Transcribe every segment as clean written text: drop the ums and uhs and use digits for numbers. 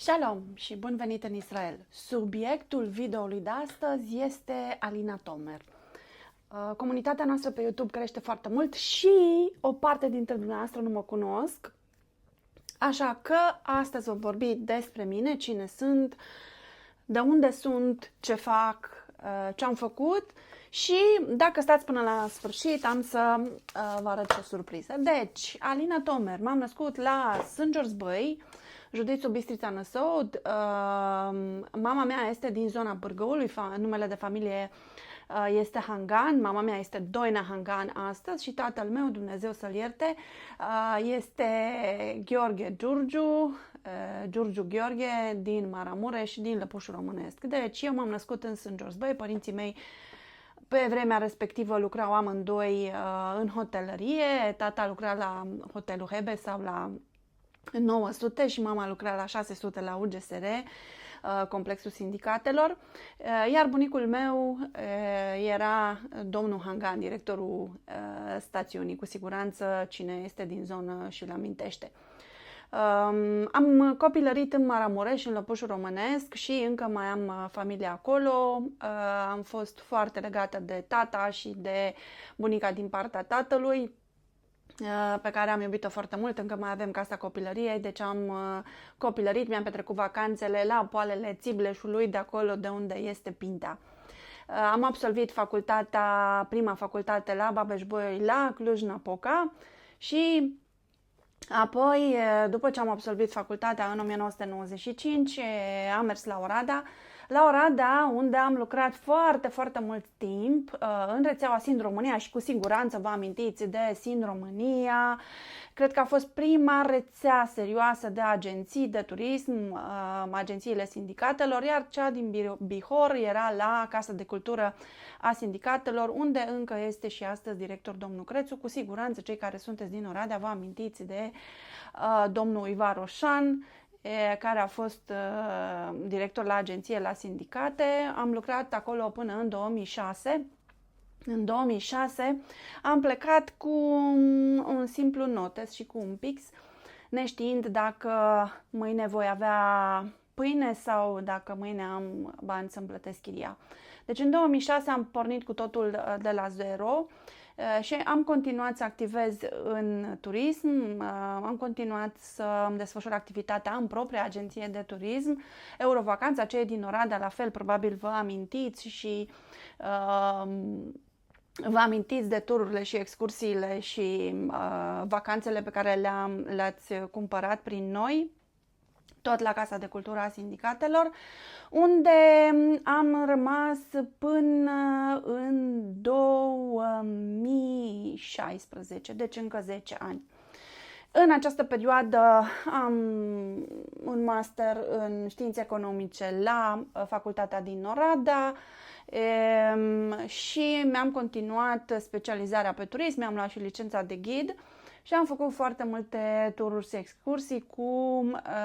Shalom și bun venit în Israel! Subiectul videoului de astăzi este Alina Tomer. Comunitatea noastră pe YouTube crește foarte mult și o parte dintre dumneavoastră nu mă cunosc. Așa că astăzi vom vorbi despre mine, cine sunt, de unde sunt, ce fac, ce am făcut și dacă stați până la sfârșit am să vă arăt o surpriză. Deci, Alina Tomer, m-am născut la Sângersbăi, județul Bistrița Năsăud. Mama mea este din zona Bârgăului, numele de familie este Hangan, mama mea este Doina Hangan astăzi și tatăl meu, Dumnezeu să-l ierte, este Gheorghe Giurgiu Gheorghe din Maramureș, din Lăpușul Românesc. Deci eu m-am născut în Sângersbăi, părinții mei pe vremea respectivă lucrau amândoi în hotelărie, tata lucra la hotelul Hebe sau la 900 și mama lucra la 600 la UGSR, complexul sindicatelor, iar bunicul meu era domnul Hangan, directorul stațiunii, cu siguranță cine este din zonă și-l amintește. Am copilărit în Maramureș, în Lăpușul Românesc și încă mai am familie acolo. Am fost foarte legată de tata și de bunica din partea tatălui, pe care am iubit-o foarte mult, încă mai avem casa copilăriei, deci am copilărit, mi-am petrecut vacanțele la poalele Țibleșului, de acolo de unde este Pintea. Am absolvit prima facultate la Babeș-Bolyai, la Cluj-Napoca și apoi, după ce am absolvit facultatea în 1995, am mers la Oradea, unde am lucrat foarte, foarte mult timp în rețeaua Sind România și cu siguranță vă amintiți de Sind România. Cred că a fost prima rețea serioasă de agenții de turism, agențiile sindicatelor, iar cea din Bihor era la Casa de Cultură a Sindicatelor, unde încă este și astăzi director domnul Crețu. Cu siguranță cei care sunteți din Oradea vă amintiți de domnul Ivar Roșan, care a fost director la agenție la sindicate. Am lucrat acolo până în 2006. În 2006 am plecat cu un simplu notes și cu un pix, neștiind dacă mâine voi avea pâine sau dacă mâine am bani să-mi plătesc chiria. Deci în 2006 am pornit cu totul de la zero și am continuat să activez în turism, am continuat să îmi desfășur activitatea în propria agenție de turism, Eurovacanța, cei din Oradea, la fel, probabil vă amintiți și vă amintiți de tururile și excursiile și vacanțele pe care le-ați cumpărat prin noi, tot la Casa de Cultură a Sindicatelor, unde am rămas până în 2016, deci încă 10 ani. În această perioadă am un master în științe economice la facultatea din Oradea și mi-am continuat specializarea pe turism, mi-am luat și licența de ghid și am făcut foarte multe tururi și excursii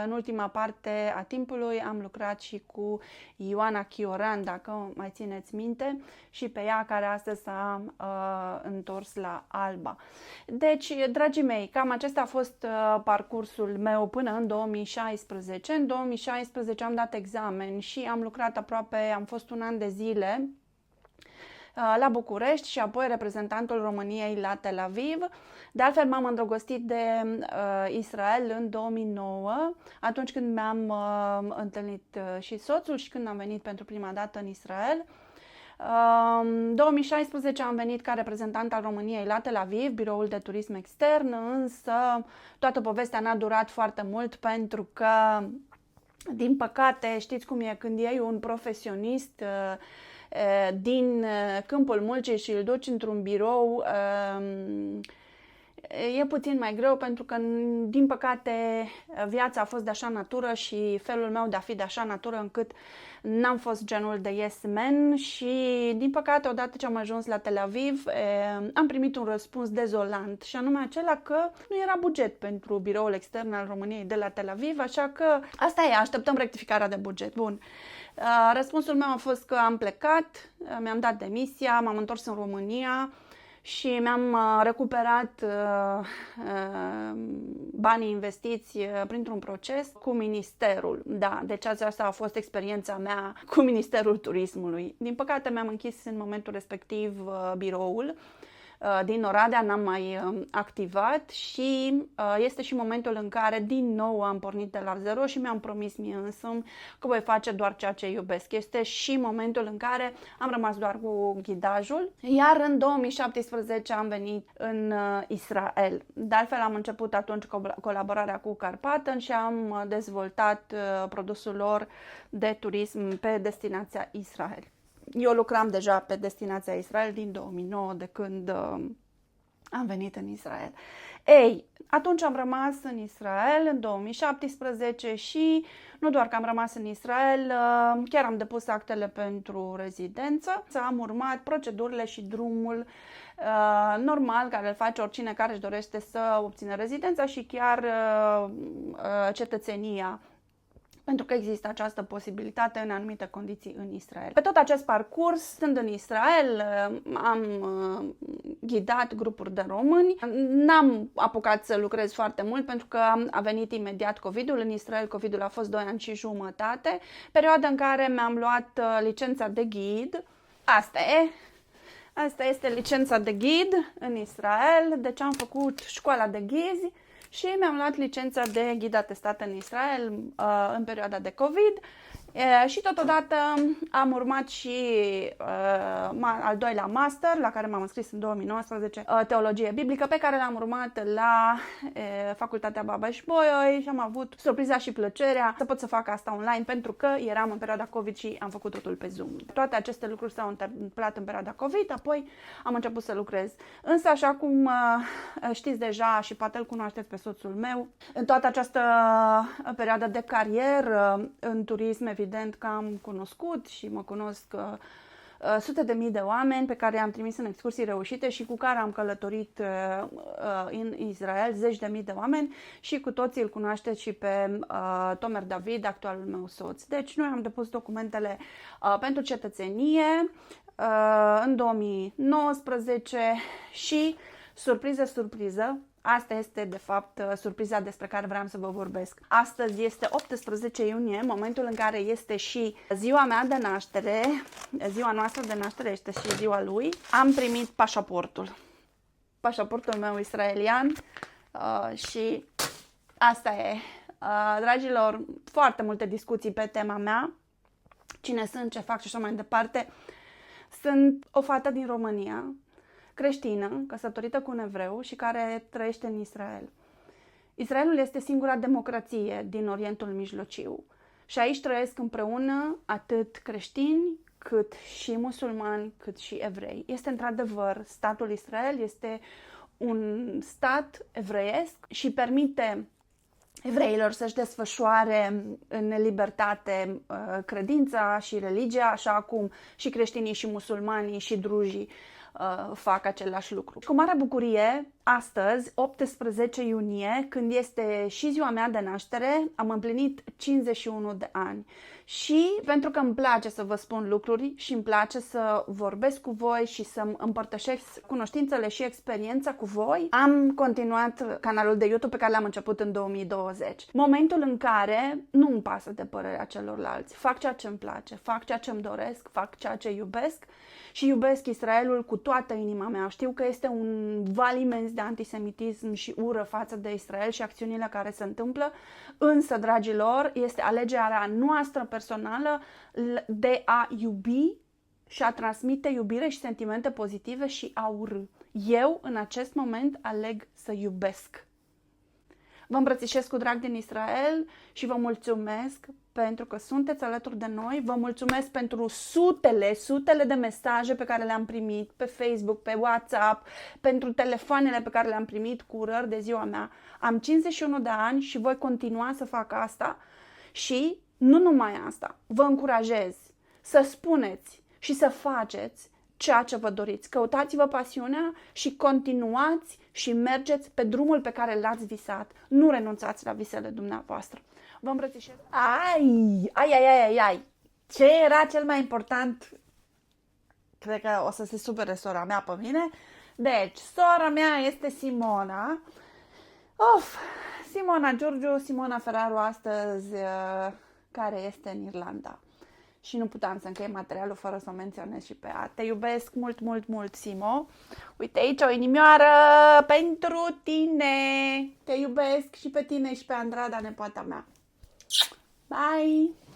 în ultima parte a timpului am lucrat și cu Ioana Chioran, dacă mai țineți minte, și pe ea care astăzi s-a întors la Alba. Deci, dragii mei, cam acesta a fost parcursul meu până în 2016. În 2016 am dat examen și am lucrat am fost un an de zile la București și apoi reprezentantul României la Tel Aviv. De altfel m-am îndrăgostit de Israel în 2009, atunci când mi-am întâlnit și soțul și când am venit pentru prima dată în Israel. În 2016 am venit ca reprezentant al României la Tel Aviv, biroul de turism extern, însă toată povestea n-a durat foarte mult pentru că, din păcate, știți cum e când iei un profesionist din câmpul muncii și îl duci într-un birou, e puțin mai greu pentru că, din păcate, viața a fost de așa natură și felul meu de a fi de așa natură încât n-am fost genul de yes man și, din păcate, odată ce am ajuns la Tel Aviv, am primit un răspuns dezolant și anume acela că nu era buget pentru biroul extern al României de la Tel Aviv, așa că asta e, așteptăm rectificarea de buget. Bun. Răspunsul meu a fost că am plecat, mi-am dat demisia, m-am întors în România și mi-am recuperat banii investiți printr-un proces cu ministerul. Da, deci asta a fost experiența mea cu Ministerul Turismului. Din păcate mi-am închis în momentul respectiv biroul din Oradea, n-am mai activat și este și momentul în care din nou am pornit de la zero și mi-am promis mie însumi că voi face doar ceea ce iubesc. Este și momentul în care am rămas doar cu ghidajul, iar în 2017 am venit în Israel. De altfel am început atunci colaborarea cu Carpathon și am dezvoltat produsul lor de turism pe destinația Israel. Eu lucram deja pe destinația Israel din 2009, de când am venit în Israel. Ei, atunci am rămas în Israel în 2017 și nu doar că am rămas în Israel, chiar am depus actele pentru rezidență. Am urmat procedurile și drumul normal care îl face oricine care își dorește să obțină rezidența și chiar cetățenia, pentru că există această posibilitate în anumite condiții în Israel. Pe tot acest parcurs, stând în Israel, am ghidat grupuri de români. N-am apucat să lucrez foarte mult pentru că a venit imediat COVID-ul. În Israel COVID-ul a fost 2 ani și jumătate, perioada în care mi-am luat licența de ghid. Asta este licența de ghid în Israel, deci am făcut școala de ghizi și mi-am luat licența de ghid atestat în Israel în perioada de COVID și totodată am urmat și al doilea master, la care m-am înscris în 2019, teologie biblică, pe care l-am urmat la Facultatea Babeș-Bolyai și am avut surpriza și plăcerea să pot să fac asta online pentru că eram în perioada COVID și am făcut totul pe Zoom. Toate aceste lucruri s-au întâmplat în perioada COVID, apoi am început să lucrez. Însă, așa cum știți deja și poate îl cunoașteți pe soțul meu, în toată această perioadă de carieră în turism, evident că am cunoscut și mă cunosc sute de mii de oameni pe care i-am trimis în excursii reușite și cu care am călătorit în Israel, zeci de mii de oameni și cu toții îl cunoașteți și pe Tomer David, actualul meu soț. Deci noi am depus documentele pentru cetățenie în 2019 și, surpriză, asta este, de fapt, surpriza despre care vreau să vă vorbesc. Astăzi este 18 iunie, momentul în care este și ziua mea de naștere, ziua noastră de naștere este și ziua lui. Am primit pașaportul meu israelian și asta e. Dragilor, foarte multe discuții pe tema mea, cine sunt, ce fac și așa mai departe. Sunt o fată din România, creștină, căsătorită cu un evreu și care trăiește în Israel. Israelul este singura democrație din Orientul Mijlociu și aici trăiesc împreună atât creștini, cât și musulmani, cât și evrei. Este într-adevăr, statul Israel este un stat evreiesc și permite evreilor să-și desfășoare în libertate credința și religia, așa cum și creștinii și musulmanii și druzii fac același lucru. Cu mare bucurie, astăzi, 18 iunie, când este și ziua mea de naștere, am împlinit 51 de ani. Și pentru că îmi place să vă spun lucruri și îmi place să vorbesc cu voi și să împărtășesc cunoștințele și experiența cu voi, am continuat canalul de YouTube pe care l-am început în 2020. Momentul în care nu îmi pasă de părerea celorlalți. Fac ceea ce îmi place, fac ceea ce îmi doresc, fac ceea ce iubesc și iubesc Israelul cu toată inima mea. Știu că este un val imens de antisemitism și ură față de Israel și acțiunile care se întâmplă, însă, dragilor, este alegerea noastră personală de a iubi și a transmite iubire și sentimente pozitive și a urâ. Eu, în acest moment, aleg să iubesc. Vă îmbrățișez cu drag din Israel și vă mulțumesc pentru că sunteți alături de noi. Vă mulțumesc pentru sutele de mesaje pe care le-am primit pe Facebook, pe WhatsApp, pentru telefoanele pe care le-am primit cu urări de ziua mea. Am 51 de ani și voi continua să fac asta și nu numai asta. Vă încurajez să spuneți și să faceți ceea ce vă doriți. Căutați-vă pasiunea și continuați și mergeți pe drumul pe care l-ați visat. Nu renunțați la visele dumneavoastră. Vă îmbrățișez. Ai. Ce era cel mai important? Cred că o să se supere sora mea pe mine. Deci, sora mea este Simona. Simona Giurgiu, Simona Ferraru astăzi, care este în Irlanda. Și nu puteam să închei materialul fără să o menționez și pe ea. Te iubesc mult, mult, mult, Simo. Uite aici o inimioară pentru tine. Te iubesc și pe tine și pe Andrada, nepoata mea. Bye!